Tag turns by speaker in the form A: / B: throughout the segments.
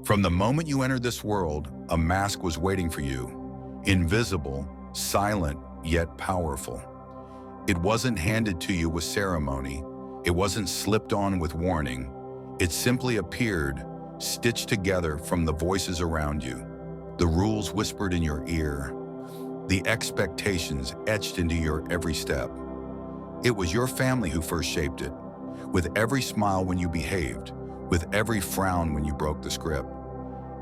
A: From the moment you entered this world, a mask was waiting for you, invisible, silent, yet powerful. It wasn't handed to you with ceremony. It wasn't slipped on with warning. It simply appeared, stitched together from the voices around you, the rules whispered in your ear, the expectations etched into your every step. It was your family who first shaped it, with every smile when you behaved, with every frown when you broke the script.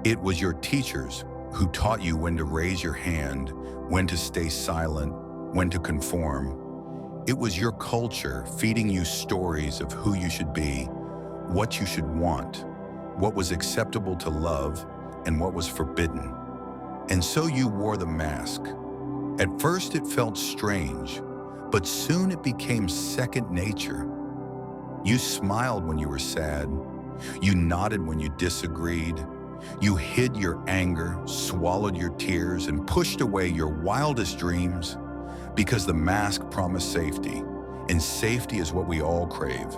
A: It was your teachers who taught you when to raise your hand, when to stay silent, when to conform. It was your culture feeding you stories of who you should be, what you should want, what was acceptable to love, and what was forbidden. And so you wore the mask. At first it felt strange, but soon it became second nature. You smiled when you were sad. You nodded when you disagreed. You hid your anger, swallowed your tears, and pushed away your wildest dreams because the mask promised safety, and safety is what we all crave.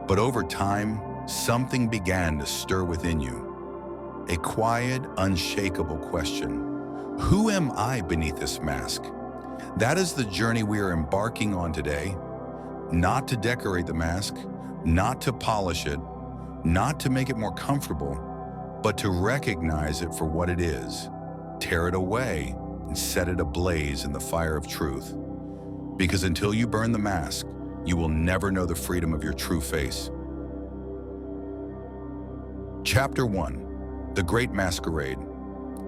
A: But over time, something began to stir within you. A quiet, unshakable question. Who am I beneath this mask? That is the journey we are embarking on today. Not to decorate the mask, not to polish it, not to make it more comfortable, but to recognize it for what it is, tear it away, and set it ablaze in the fire of truth. Because until you burn the mask, you will never know the freedom of your true face. Chapter 1. The Great Masquerade.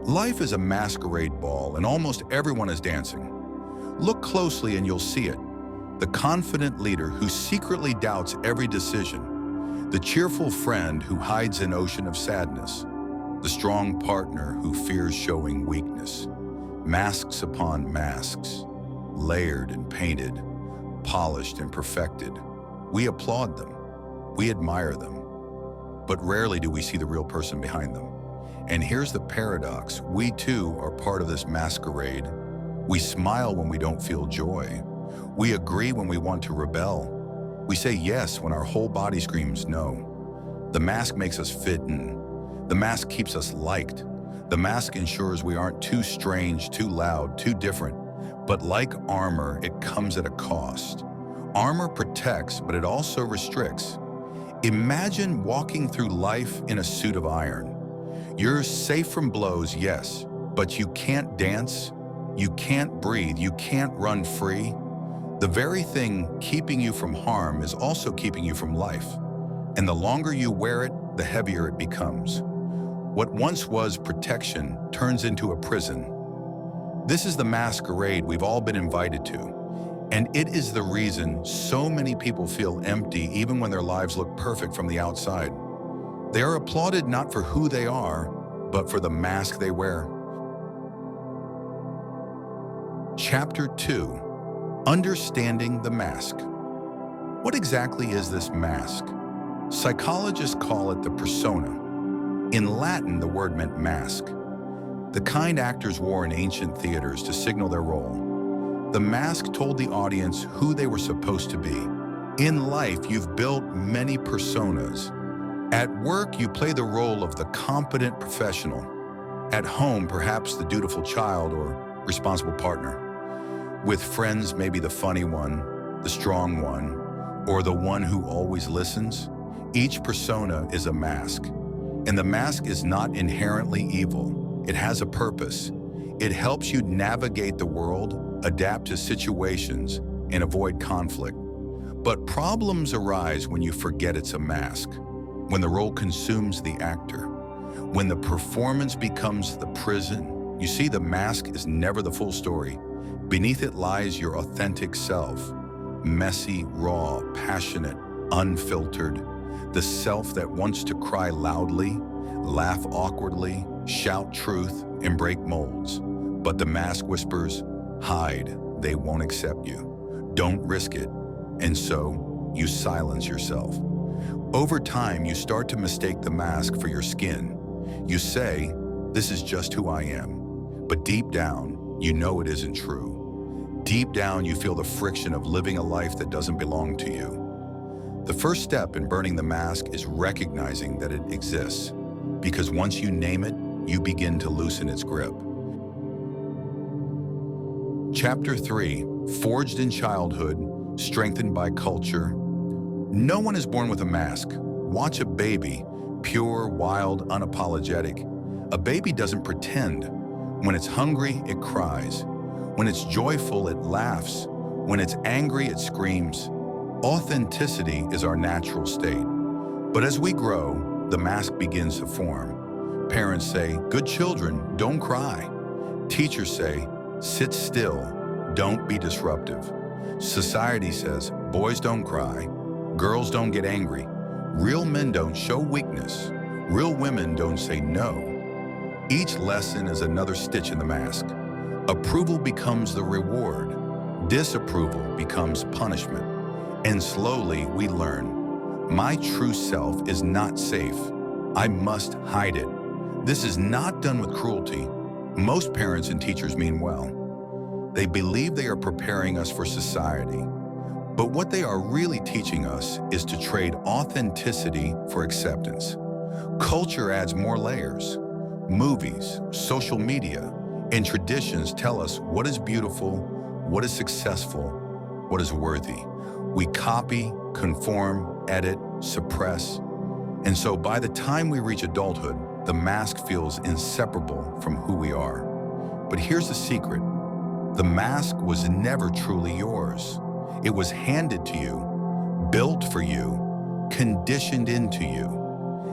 A: Life is a masquerade ball, and almost everyone is dancing. Look closely and you'll see it. The confident leader who secretly doubts every decision. The cheerful friend who hides an ocean of sadness. The strong partner who fears showing weakness. Masks upon masks, layered and painted, polished and perfected. We applaud them. We admire them. But rarely do we see the real person behind them. And here's the paradox. We too are part of this masquerade. We smile when we don't feel joy. We agree when we want to rebel. We say yes when our whole body screams no. The mask makes us fit in. The mask keeps us liked. The mask ensures we aren't too strange, too loud, too different. But like armor, it comes at a cost. Armor protects, but it also restricts. Imagine walking through life in a suit of iron. You're safe from blows, yes, but you can't dance, you can't breathe, you can't run free. The very thing keeping you from harm is also keeping you from life. And the longer you wear it, the heavier it becomes. What once was protection turns into a prison. This is the masquerade we've all been invited to. And it is the reason so many people feel empty even when their lives look perfect from the outside. They are applauded not for who they are, but for the mask they wear. Chapter 2. Understanding the mask. What exactly is this mask? Psychologists call it the persona. In Latin, the word meant mask, the kind actors wore in ancient theaters to signal their role. The mask told the audience who they were supposed to be. In life, you've built many personas. At work, you play the role of the competent professional. At home, perhaps the dutiful child or responsible partner. With friends, maybe the funny one, the strong one, or the one who always listens. Each persona is a mask. And the mask is not inherently evil. It has a purpose. It helps you navigate the world, adapt to situations, and avoid conflict. But problems arise when you forget it's a mask, when the role consumes the actor, when the performance becomes the prison. You see, the mask is never the full story. Beneath it lies your authentic self, messy, raw, passionate, unfiltered, the self that wants to cry loudly, laugh awkwardly, shout truth, and break molds. But the mask whispers, hide, they won't accept you. Don't risk it. And so, you silence yourself. Over time, you start to mistake the mask for your skin. You say, this is just who I am. But deep down, you know it isn't true. Deep down, you feel the friction of living a life that doesn't belong to you. The first step in burning the mask is recognizing that it exists. because once you name it, you begin to loosen its grip. Chapter 3, Forged in Childhood, Strengthened by Culture. No one is born with a mask. Watch a baby, pure, wild, unapologetic. A baby doesn't pretend. When it's hungry, it cries. When it's joyful, it laughs. When it's angry, it screams. Authenticity is our natural state. But as we grow, the mask begins to form. Parents say, "Good children, don't cry." Teachers say, "Sit still, don't be disruptive." Society says, "Boys don't cry, girls don't get angry, real men don't show weakness, real women don't say no." Each lesson is another stitch in the mask. Approval becomes the reward, disapproval becomes punishment, and slowly we learn, my true self is not safe. I must hide it. This is not done with cruelty. Most parents and teachers mean well. They believe they are preparing us for society. But what they are really teaching us is to trade authenticity for acceptance. Culture adds more layers. Movies, social media, and traditions tell us what is beautiful, what is successful, what is worthy. We copy, conform, edit, suppress. And so by the time we reach adulthood, the mask feels inseparable from who we are. But here's the secret. The mask was never truly yours. It was handed to you, built for you, conditioned into you.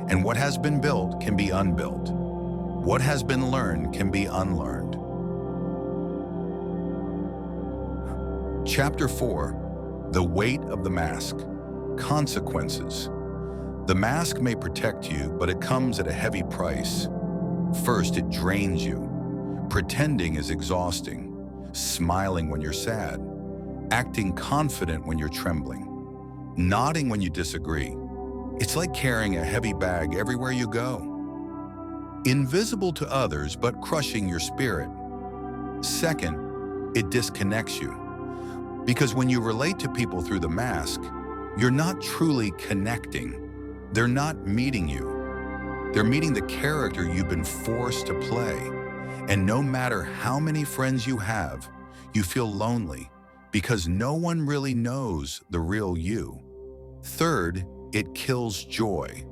A: And what has been built can be unbuilt. What has been learned can be unlearned. Chapter 4, The Weight of the Mask. Consequences. The mask may protect you, but it comes at a heavy price. First, it drains you. Pretending is exhausting. Smiling when you're sad. Acting confident when you're trembling. Nodding when you disagree. It's like carrying a heavy bag everywhere you go. Invisible to others, but crushing your spirit. Second, it disconnects you. Because when you relate to people through the mask, you're not truly connecting. They're not meeting you. They're meeting the character you've been forced to play. And no matter how many friends you have, you feel lonely because no one really knows the real you. Third, it kills joy.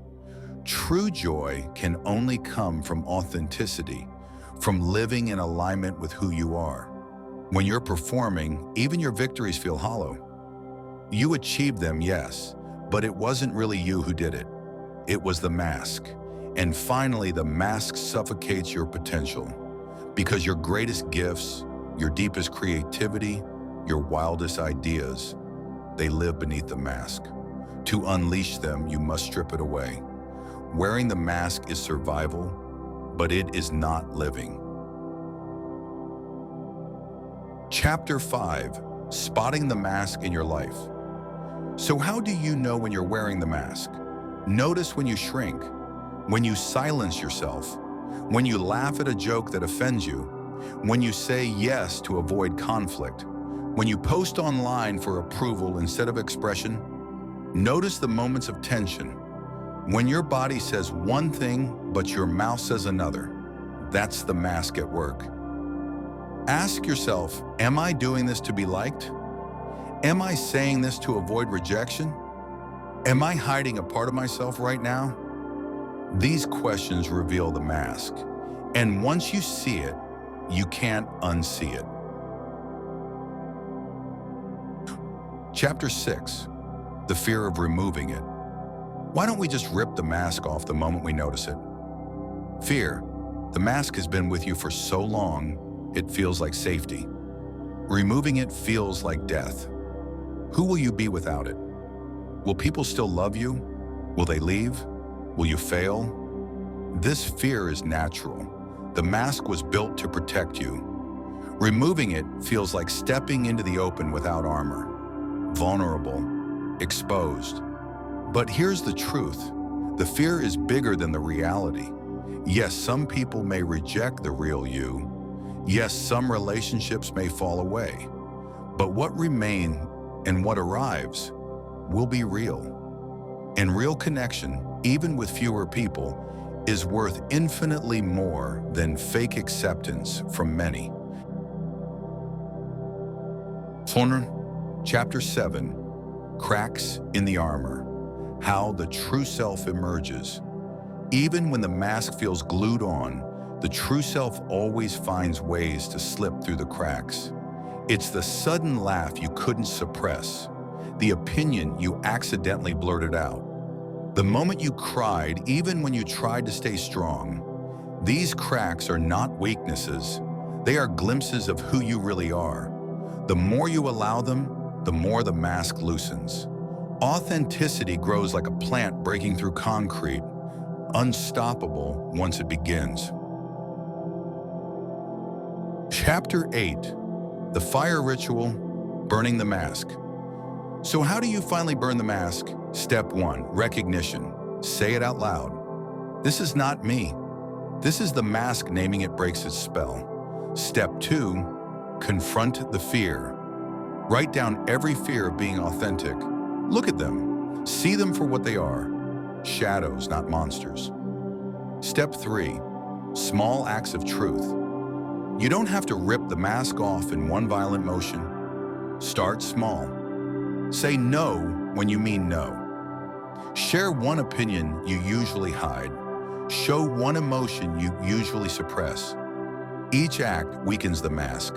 A: True joy can only come from authenticity, from living in alignment with who you are. When you're performing, even your victories feel hollow. You achieved them, yes, but it wasn't really you who did it. It was the mask. And finally, the mask suffocates your potential because your greatest gifts, your deepest creativity, your wildest ideas, they live beneath the mask. To unleash them, you must strip it away. Wearing the mask is survival, but it is not living. Chapter 5, Spotting the Mask in Your Life. So how do you know when you're wearing the mask? Notice when you shrink, when you silence yourself, when you laugh at a joke that offends you, when you say yes to avoid conflict, when you post online for approval instead of expression. Notice the moments of tension. When your body says one thing, but your mouth says another. That's the mask at work. Ask yourself, am I doing this to be liked? Am I saying this to avoid rejection? Am I hiding a part of myself right now? These questions reveal the mask. And once you see it, you can't unsee it. Chapter 6, The Fear of Removing It. Why don't we just rip the mask off the moment we notice it? Fear. The mask has been with you for so long, it feels like safety. Removing it feels like death. Who will you be without it? Will people still love you? Will they leave? Will you fail? This fear is natural. The mask was built to protect you. Removing it feels like stepping into the open without armor. Vulnerable, exposed. But here's the truth. The fear is bigger than the reality. Yes, some people may reject the real you. Yes, some relationships may fall away. But what remains and what arrives will be real. And real connection, even with fewer people, is worth infinitely more than fake acceptance from many. Honor, Chapter 7, Cracks in the Armor, How the True Self Emerges. Even when the mask feels glued on, the true self always finds ways to slip through the cracks. It's the sudden laugh you couldn't suppress, the opinion you accidentally blurted out, the moment you cried even when you tried to stay strong. These cracks are not weaknesses. They are glimpses of who you really are. The more you allow them, the more the mask loosens. Authenticity grows like a plant breaking through concrete, unstoppable once it begins. Chapter 8, The Fire Ritual, Burning the Mask. So how do you finally burn the mask? Step 1, recognition. Say it out loud. This is not me. This is the mask naming it breaks its spell. Step 2, confront the fear. Write down every fear of being authentic. Look at them. See them for what they are. Shadows, not monsters. Step 3, small acts of truth. You don't have to rip the mask off in one violent motion. Start small. Say no when you mean no. Share one opinion you usually hide. Show one emotion you usually suppress. Each act weakens the mask.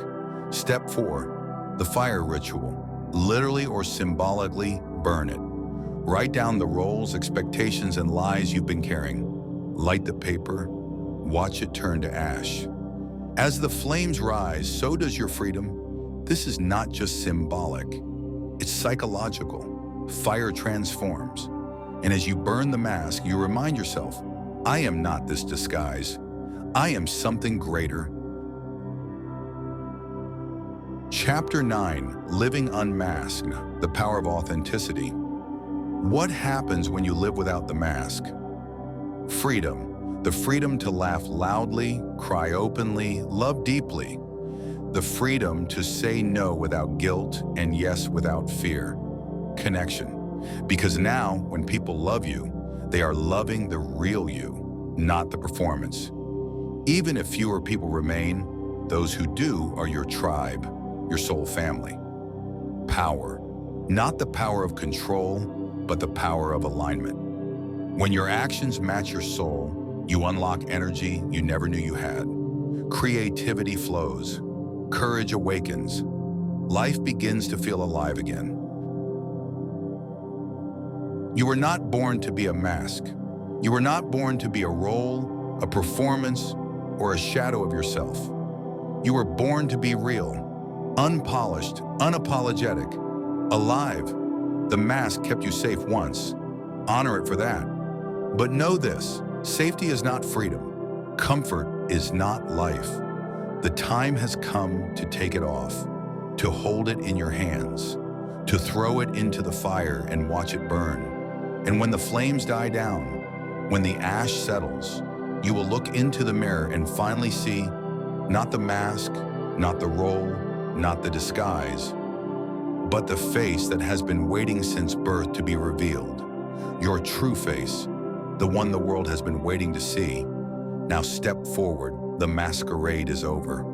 A: Step 4, the fire ritual. Literally or symbolically, burn it. Write down the roles, expectations, and lies you've been carrying. Light the paper. Watch it turn to ash. As the flames rise, so does your freedom. This is not just symbolic. It's psychological. Fire transforms. And as you burn the mask, you remind yourself, I am not this disguise. I am something greater. Chapter 9, Living Unmasked, The Power of Authenticity. What happens when you live without the mask? Freedom. The freedom to laugh loudly, cry openly, love deeply. The freedom to say no without guilt and yes without fear. Connection. Because now, when people love you, they are loving the real you, not the performance. Even if fewer people remain, those who do are your tribe, your soul family. Power. Not the power of control, but the power of alignment. When your actions match your soul, you unlock energy you never knew you had. Creativity flows. Courage awakens. Life begins to feel alive again. You were not born to be a mask. You were not born to be a role, a performance, or a shadow of yourself. You were born to be real, unpolished, unapologetic, alive. The mask kept you safe once. Honor it for that. But know this, safety is not freedom. Comfort is not life. The time has come to take it off, to hold it in your hands, to throw it into the fire and watch it burn. And when the flames die down, when the ash settles, you will look into the mirror and finally see not the mask, not the role, not the disguise, but the face that has been waiting since birth to be revealed. Your true face, the one the world has been waiting to see. Now step forward, the masquerade is over.